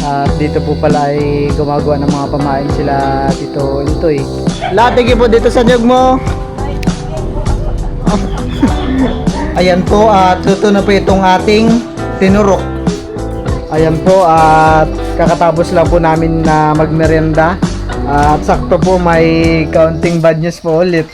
At dito po pala ay gumagawa ng mga pamain sila Tito Intoy. Latigi po dito sa nyug mo. Ayan po, at luto na po itong ating tinurok. Ayan po, at kakatapos lang po namin na magmerienda. At sakto po may kaunting bad news po ulit.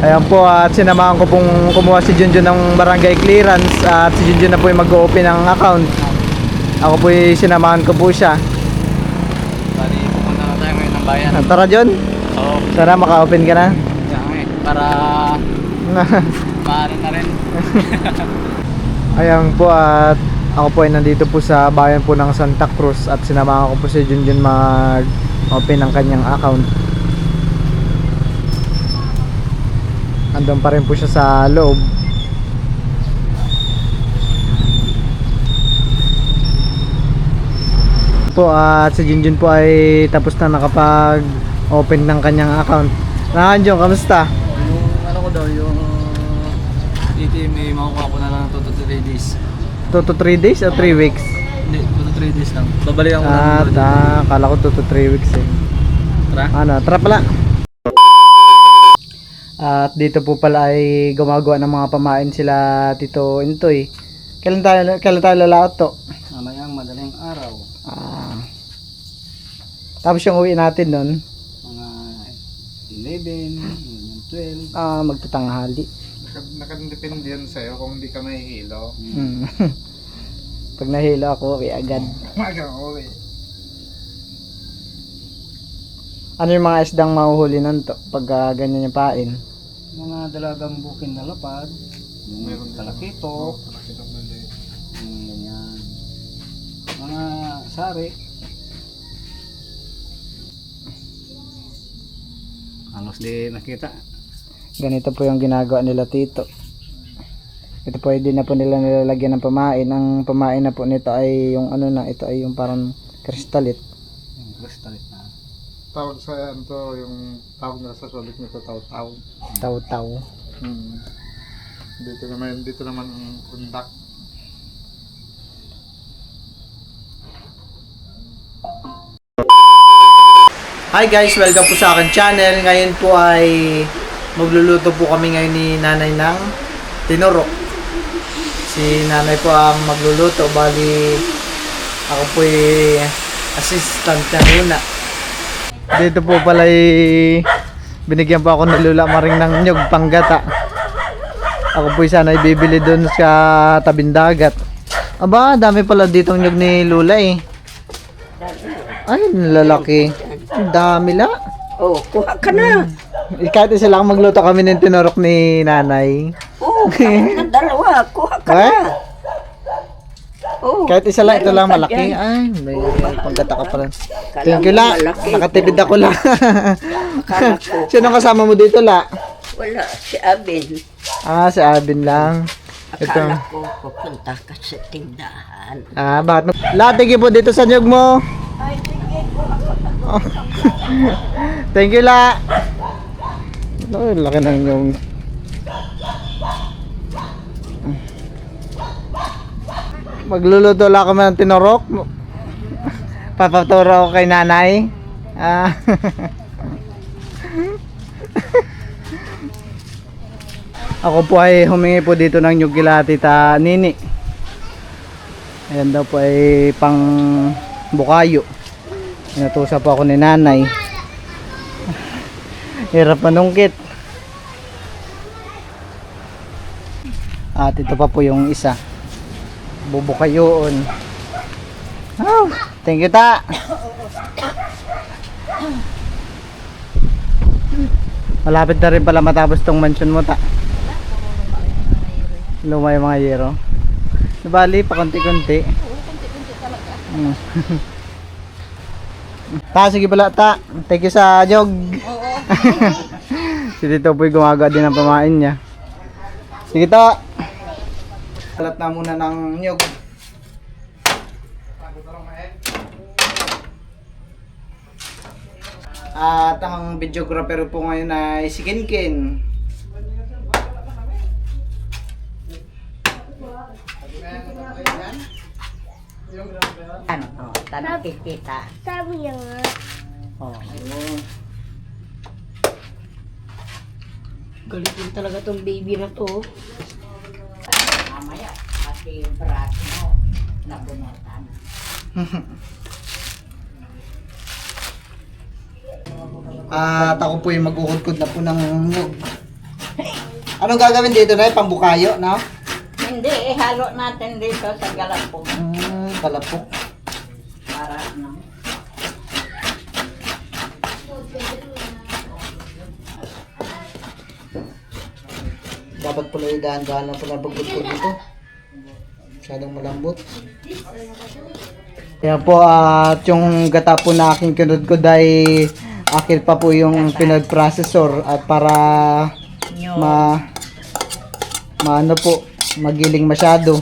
Ayan po, at sinamahan ko pong kumuha si Junjun ng barangay clearance. At si Junjun na po yung mag-open ng account. Ako po yung sinamahan ko po siya. Bali, pupunta na tayo ngayon ng bayan. Tara John, Oo. sana maka-open ka na. Para maaari na rin. Ayan po, at ako po ay nandito po sa bayan po ng Santa Cruz. At sinamahan ko po si Junjun mag-open ng kanyang account. Andun pa rin po siya sa loob. Po, at si Junjun po ay tapos na nakapag-open ng kanyang account. Junjun, kamusta? Yung ano ko daw, yung ATM may makukuha ko na lang 2 to 3 days. 2 to 3 days o 3 weeks? Hindi, 2 to 3 days lang. Babalikan ko At na. kala ko 2 to 3 weeks eh. Tara. Ano, tara pala. At dito po pala ay gumagawa ng mga pamain sila Tito Intoy. Kailan tayo lalaot to? Mamayang madaling araw. Tapos yung uwi natin nun, Mga 11, 12. magtatanghali. Nakadepende yan sa'yo kung hindi ka mahihilo. Pag nahilo ako, uwi agad. Magang uwi. Ano yung mga isdang mahuhuli nun to pag ganyan yung pain? Mga dalagang bukin na lapad. Yung Meron talakito. Talakito mali. Yung ganyan. Mga sari. Halos di nakita. Ganito po yung ginagawa nila Tito. Ito po hindi na po nila nilalagyan ng pamain. Ang pamain na po nito ay yung ano na, ito ay yung parang kristalit. Yung kristalit na. Tawag sa ano to, yung tawag na sa sulit nito, taw-taw. Taw-taw. Dito naman ang undak. Hi guys, welcome po sa akin channel. Ngayon po ay magluluto po kami ngayon ni nanay ng tinurok. Si nanay po ang magluluto, bali ako po ay assistant niya muna. Dito po pala binigyan po ako ni Lula Maring ng nyug panggata. Ako po sana ibibili doon sa tabing dagat. Aba, dami pala ditong nyug ni Lula eh. Ay, lalaki. Ang dami la. Oh, kuha ka na. Kahit isa lang magluto kami ng tinurok ni nanay. Oh, kahit na dalawa, kuha ka Eh? na. Oh, Kahit isa lang, ito meron lang pa malaki. dyan. Ay, may panggata ka pala. Kala Thank you mo la. malaki. Nakatipid ako la. Akala ko. Sino kasama mo dito la? Wala, si Abin. Si Abin lang. Akala ko pupunta ka sa tindahan. Bakit? Latigi po dito sa nyug mo. Oh. Thank you la. Oh, laki ng nyug. Magluluto lang kami ng tinurok. Papaturo ako kay nanay. Ako po ay humingi po dito ng nyug kila Tita Nini. Ayan daw po ay pang bukayo. Inutusan po ako ni nanay. Hirap manungkit. At ito pa po yung isa. Bubukayoon. Oh, thank you ta. Malapit na rin pala matapos tong mansion mo ta. Lumay mga yero. Nabali pa konti-konti. Ta, sige pala ta. Thank you sa jog. Si Tito po'y gumagawa din ng pamain niya. Sige ta. Salat na muna ng nyog. At ang videographer po ngayon ay si Kinkin. Ano to? Tanong kikita. Sabi niya nga. Oh. Galit din talaga tong baby na to. Mamaya, pati yung braso mo, nabunutan. At ako po yung magkukudkod na po ng nyug. Anong gagawin dito na? Pambukayo, no? Hindi, ihalo natin dito sa galapong Kalapok. para ano. Dapat pala yung dahan-dahan lang po na pagkudkod dito. Masyadong malambot. Kaya po, at yung gata po na aking kinudkod ay akit pa po yung pinag-processor at para maano po, magiling masyado.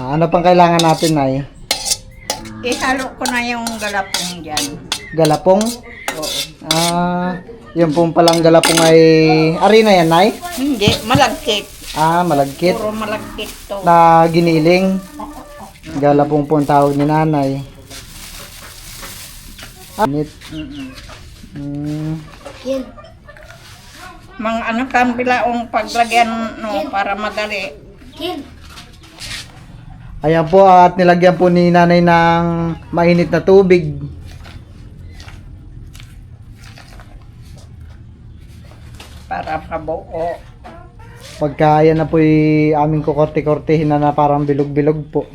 Ano pang kailangan natin ay? Ihalo ko na yung galapong dyan. Galapong? Oo. Yung pong palang galapong ay arena yan, Nay? Hindi, malagkit. Malagkit. Puro malagkit to. Na giniling. Galapong po ang tawag ni Nanay. Init. Kin. Mga ano kang bilaong paglagyan no, para madali. Kin. Ayan po, at nilagyan po ni Nanay ng mainit na tubig. Para mabuo. Pagka yan na po yung aming kukorte-kortehin na parang bilog-bilog po.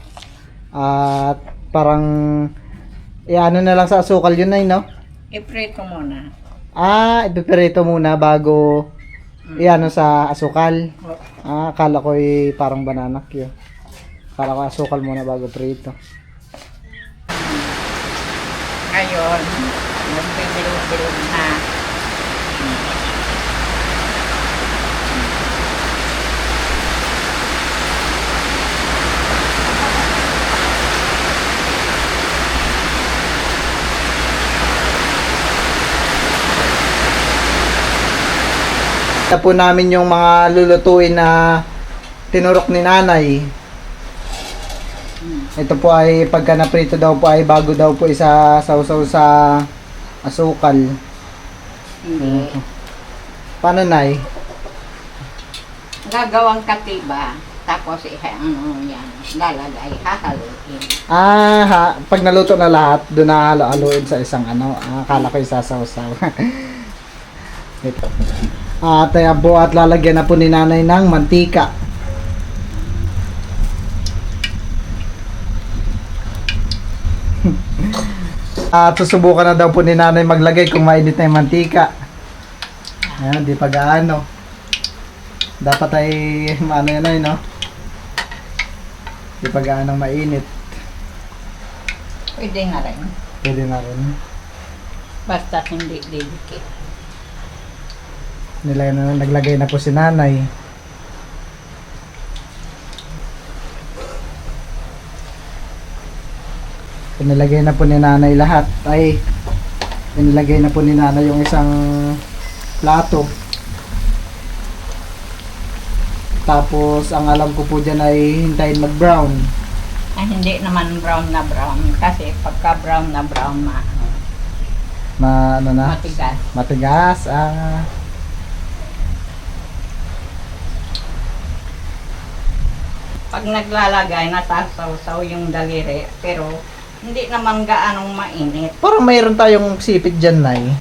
At parang ano na lang sa asukal yun, Nay, no? Iprito muna. Ipiprito muna bago iano sa asukal. Akala ko parang banana cue. Akala ko asukal muna bago prito. Ngayon, magbibilog-bilog na. Ito po namin yung mga lulutuin na tinurok ni Nanay. Ito po ay pagka naprito daw po ay bago daw po isa sausaw sa asukal. Hindi. Paano, Nay? Gagawang katiba. Tapos ano yan, lalagay, hahaluin. Pag naluto na lahat, doon na halo-haloin sa isang akala ko isasaw-saw. Ito. Ayan po, at lalagyan na po ni Nanay ng mantika. At susubukan na daw po ni Nanay maglagay kung mainit na yung mantika. Ayan, di pa gaano. Dapat ay ano yan ay, no? Di pa gaano mainit. Pwede na rin. Pwede na rin. Basta hindi didikit. Naglagay na po si Nanay. Pinilagay na po ni Nanay lahat. Pinilagay na po ni Nanay yung isang plato. Tapos, ang alam ko po dyan ay hintayin mag-brown. Hindi naman brown na brown. Kasi pagka brown na brown, matigas. Matigas. Pag naglalagay, nasasaw-saw yung daliri. Pero, hindi naman gaanong mainit. Parang mayroon tayong sipit dyan, Nay.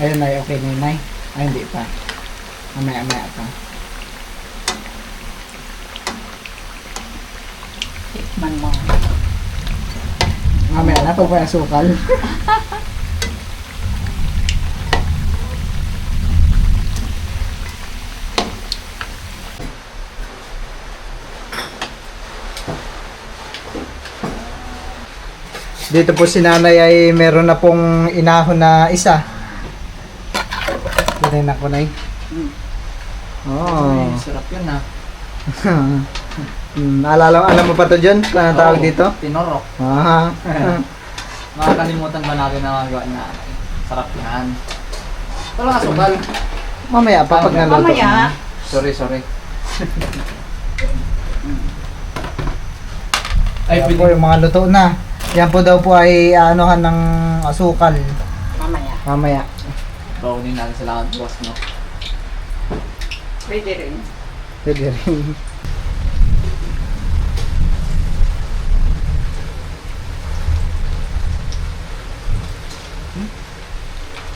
Ayun, Nay. Okay na yun, Nay. Ay, hindi pa. Mamaya pa. Tikman mo. Mamaya na pa yung asukal. Dito po si Nanay ay meron na pong inahon na isa. Kunin na ko, Nay. Oh. Ay, sarap yun ha. Alam mo pa to John? Ano tawag Oo, dito? Tinorok. Ah. Makakalimutan ba natin na magawa na sarap yan. Wala ka sukal. Mamaya pa pag naluto. Mamaya. Sorry. Ay, Ay po yung mga luto na. Yan po daw po ay aanohan ng asukal. Mamaya. Mamaya. bawalin natin sa lahat, boss, no? Pwede rin. Pwede rin.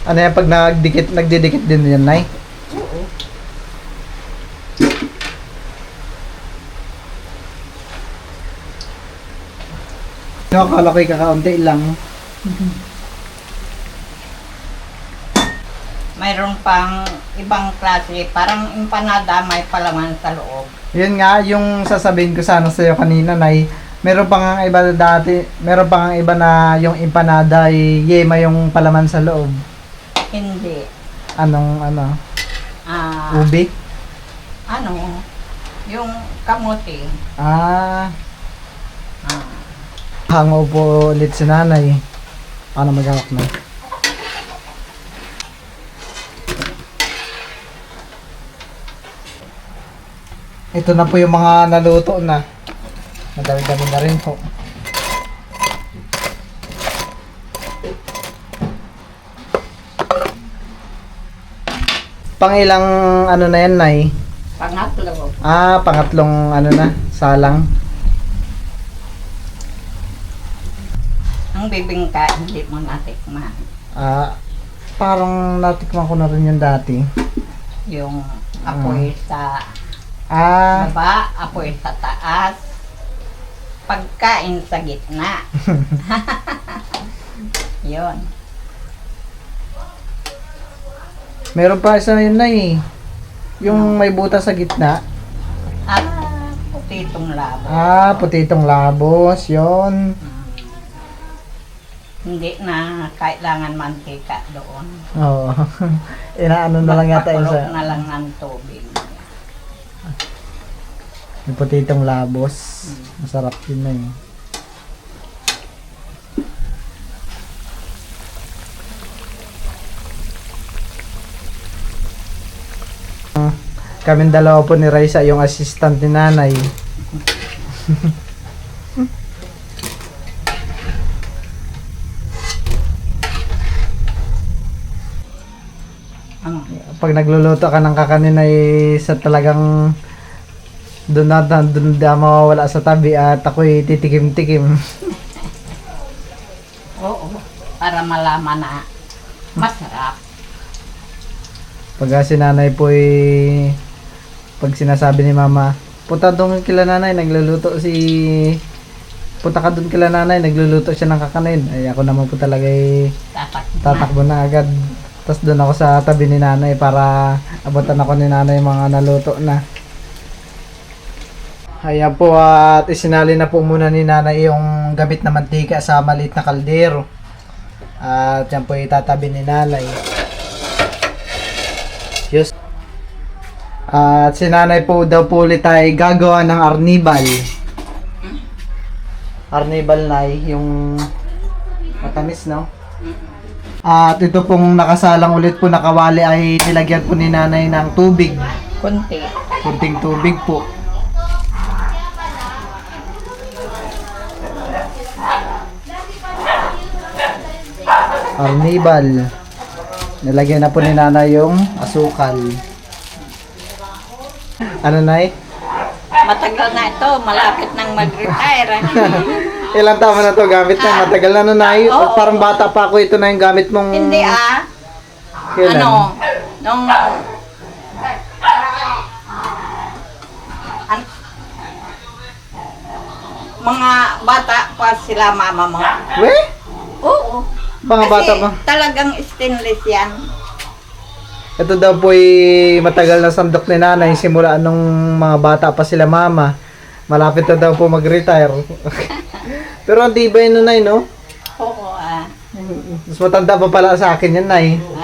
Ano yan pag nagdidikit din yan, Nay? Oo. No, akala ko'y kakaunti lang. Mayroon pang ibang klase, parang empanada may palaman sa loob. Yun nga, yung sasabihin ko sana sa'yo kanina, Nay, meron pa nga iba dati, meron pa nga iba na yung empanada ay yema yung palaman sa loob. Hindi. Anong, ano, Ah, ubi? ano, yung kamote. Ah, Ah, hango po ulit si nanay. Paano magawak na? Ito na po yung mga naluto na. Madami-dami na rin po. Pang ilang ano na yan, Nay? pangatlo. Ah, pangatlong ano na, salang. Ang bibingka, hindi mo natikman. Ah, parang natikman ko na rin yung dati. Yung apoy sa Ah, baba, apoy sa taas, pagkain sa gitna. Yun. meron pa isa yun na eh. Yung may butas sa gitna. At putitong labo. Ah, putitong labos, yon. Hindi na kailangan mantika doon. Oo. Inaano na lang yata yun Magpakulog sa na lang ng tubig. yung putitong labos. Masarap yun na eh. Kaming dalawa po ni Raisa, yung assistant ni nanay. Ang Pag nagluluto ka ng kakanin ay sa talagang doon na mawawala sa tabi at ako'y titikim-tikim. oo, para malaman na masarap. Pag si nanay po pag sinasabi ni mama, punta doon kila nanay, nagluluto punta ka doon kila nanay, nagluluto siya ng kakanin. Ay ako naman po talaga tatakbo na agad. Tapos doon ako sa tabi ni nanay para abutan ako ni nanay mga naluto na. Ayan po at isinali na po muna ni nanay yung gamit na mantika sa maliit na kaldero. At yan po itatabi ni nanay. Yes. At si nanay po daw po ulit ay gagawa ng arnibal. Arnibal na yung matamis, no? At ito pong nakasalang ulit po na kawali ay nilagyan po ni nanay ng tubig. Kunti. Kunting tubig po. Arnibal. Nilagyan na po ni nanay yung asukal. Ano, Nay? Matagal na ito, malapit nang mag-retire. Ilang taon mo na to gamit na? Matagal na, Nay. Oo. Parang bata pa ako, ito na yung gamit mong... Hindi Kailan? ano, nung an- mga bata pa sila mama mo. Weh? Oo. Mga bata pa. Talagang stainless yan. Ito daw po matagal na sandok ni nanay simula nung mga bata pa sila mama. Malapit na daw po mag-retire. Pero ang tibay nun, Nay, no? Oo Mas matanda pa pala sa akin yan, Nay. oo.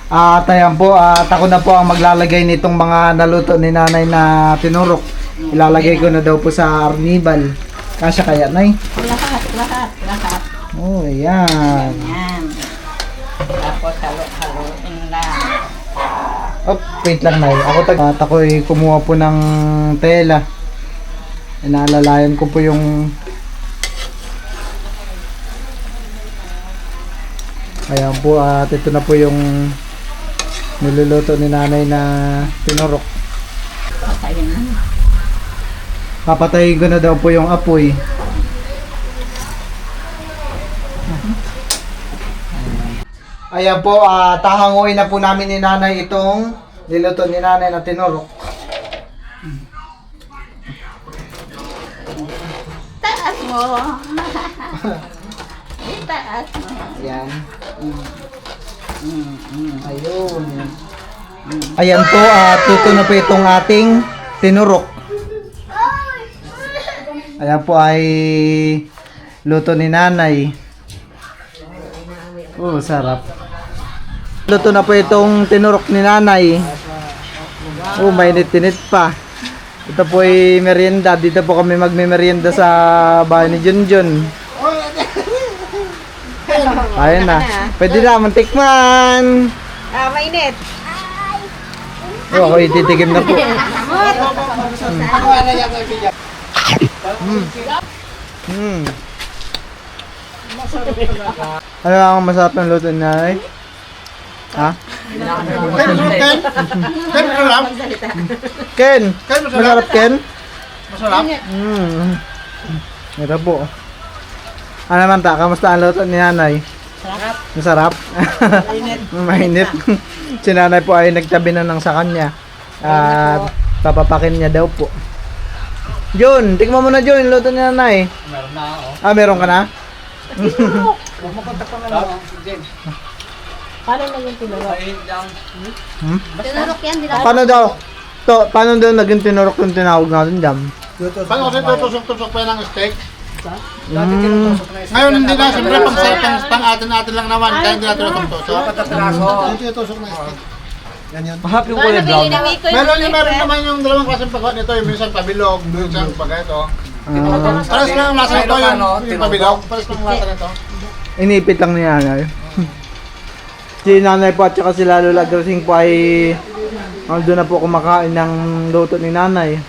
At ayan po, at ako na po ang maglalagay nitong mga naluto ni nanay na tinurok. Ilalagay ko na daw po sa arnibal. Kasya kaya, nay? Lahat. Oh, ayan. Yan. Tapos halo-haloin lang. Oh, wait lang, nay. At ako'y kumuha po ng tela. Inaalalayan ko po yung... Ayan po, at ito na po yung niluluto ni nanay na tinurok. Patayin na. Papatayin ko na daw po yung apoy. Ayan po, tahanguin na po namin ni nanay itong niluto ni nanay na tinurok. Taas mo. Itaas mo. Ayan. Ayun. Ayan po, tuto na po itong ating tinurok. Ayan po ay luto ni nanay. Oh, sarap. Luto na po itong tinurok ni nanay. Oh, mainit-init pa. Ito po ay merienda. Dito po kami magme-merienda sa bahay ni Junjun. Ayun na. Pwede na, mantikman. Mainit. Oh, ako ititikim na po. Ano ang masarap ng luto ni nanay? Ha? Ken, masarap. Ken! Ken, masarap. Masarap, Ken? Masarap. Ito po. Ano naman ta? Kamusta ang luto ni nanay? Masarap. Mainit. Si nanay po ay nagtabi na ng sa kanya. At papapakin niya daw po. Jun, tikman mo na Jun, luto ni nanay. Meron na ako. Ah, meron ka na? Paano na yung tinurok? Ayun lang. Tinurok yan, di na. Paano daw? Paano daw naging tinurok yung tinawag natin jam? Paano kasi tutusok-tusok pa ng steak? Ngayon hindi na, siyempre pang atin-atin lang naman, kaya hindi natin tutusok. Hindi tutusok na steak. Mahap yung kulay brown. Meron naman yung dalawang klaseng pagkawa nito, yung minsan pabilog, minsan pagka ito. Pares lang ang lasa nito, yung pabilog, pares lang ang lasa nito. Inipit lang ni nanay. Si nanay po at saka si Lalo Lagrasing po ay doon na po kumakain ng luto ni nanay.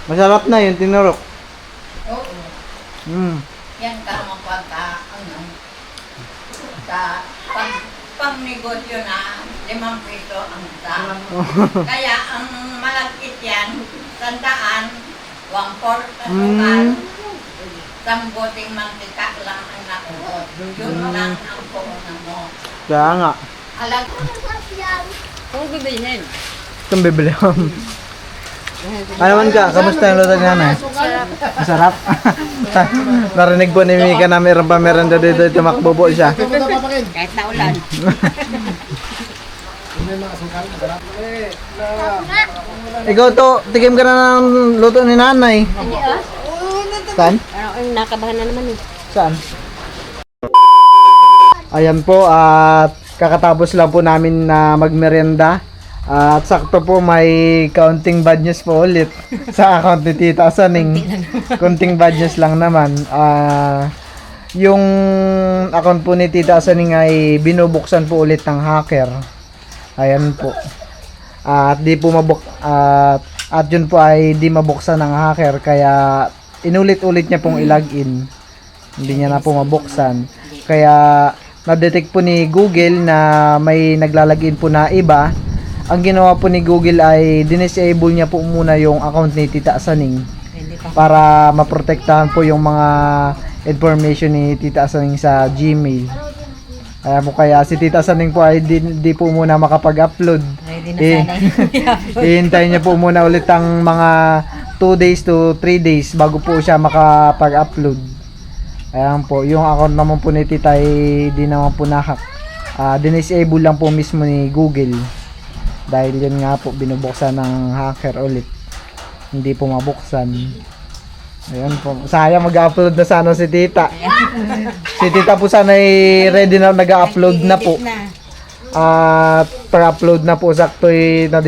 Masarap na yung tinurok. Yan ka mapagka, pang negosyo na 5 piso ang isa. Kaya ang malagkit yan, 100, 1/4 asukal, sambuting mantika lang ang nakuha. Yun lang ang puhunan mo. Kaya nga. Alam, Kung bibilhin. Itong bibili ko. Ano man ka? Kamusta yung luto ni nanay? Masarap. Narinig po ni Mika na mayroon pa merenda dito. Tumakbobo siya. kahit na ulan. Ikaw to, tikim ka na ng luto ni nanay. Saan? Ano, nakabahan na naman eh. Saan? Ayan po, at kakatapos lang po namin na magmerienda. At sakto po may counting bad news po ulit sa account ni Tita Saning. Counting bad news lang naman. Yung account po ni Tita Saning ay binubuksan po ulit ng hacker. Ayan po. At di po at yun po ay di mabuksan ng hacker, kaya inulit-ulit niya pong i-login. Hindi niya na po mabuksan. Kaya na-detect po ni Google na may naglalagin po na iba. Ang ginawa po ni Google ay disable niya po muna yung account ni Tita Saning para maprotektahan po yung mga information ni Tita Saning sa Gmail. Kaya si Tita Saning po ay di po muna makapag-upload. Hihintayin niya po muna ulit ang mga 2 days to 3 days bago po siya makapag-upload. Ayan po, yung account naman po ni Tita ay di naman po nahack. Disable lang po mismo ni Google. Dahil yun nga po binubuksan ng hacker ulit. Hindi po mabuksan. Ayan po. Sayang mag-upload na sana si tita. Si tita po sana ay ready na nag-upload na po. At per-upload na po sakto na